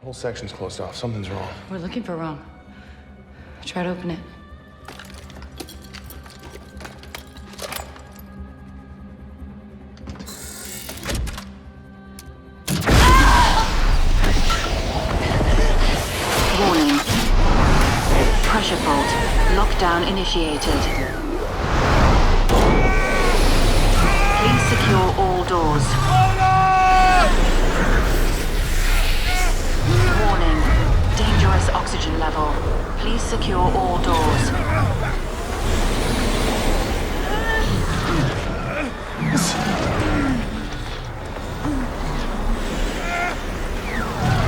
Whole section's closed off. Something's wrong. We're looking for wrong. Try to open it. Warning. Pressure fault. Lockdown initiated. Please secure all doors. Warning. Dangerous oxygen level. Please secure all doors.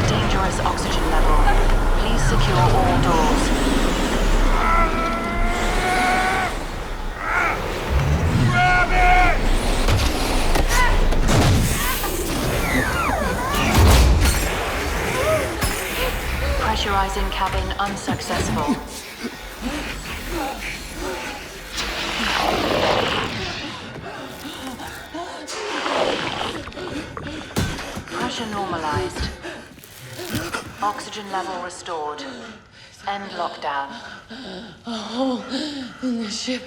Dangerous oxygen level. Please secure all doors. Pressurizing cabin unsuccessful. Pressure normalized. Oxygen level restored. End lockdown. A hole in the ship.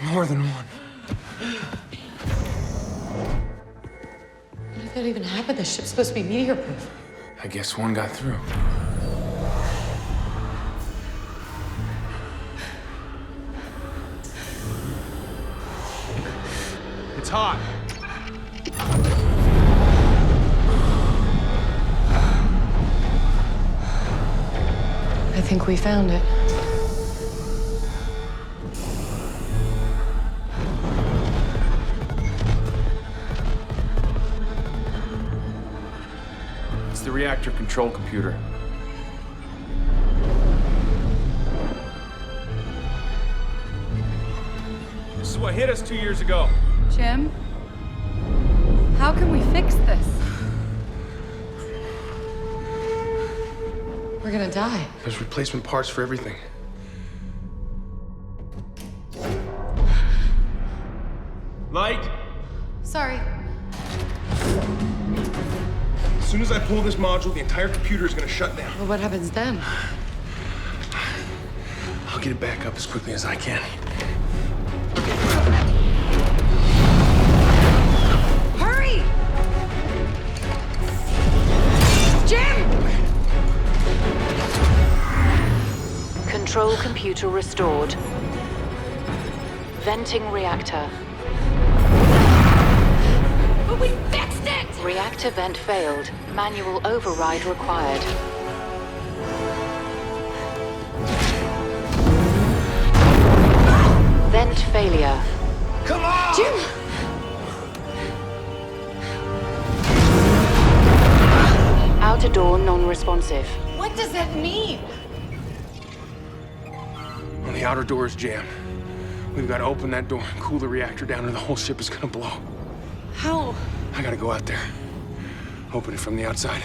More than one. What if that even happened? The ship's supposed to be meteor-proof. I guess one got through. It's hot. I think we found it. It's the reactor control computer. This is what hit us 2 years ago. Jim? How can we fix this? We're gonna die. There's replacement parts for everything. Light! Sorry. As soon as I pull this module, the entire computer is gonna shut down. Well, what happens then? I'll get it back up as quickly as I can. Hurry! Jim! Control computer restored. Venting reactor. But we fixed it! Reactor vent failed. Manual override required. Vent failure. Come on! Jim! Outer door non-responsive. What does that mean? Well, the outer door is jammed. We've got to open that door and cool the reactor down or the whole ship is gonna blow. How? I gotta go out there. Open it from the outside.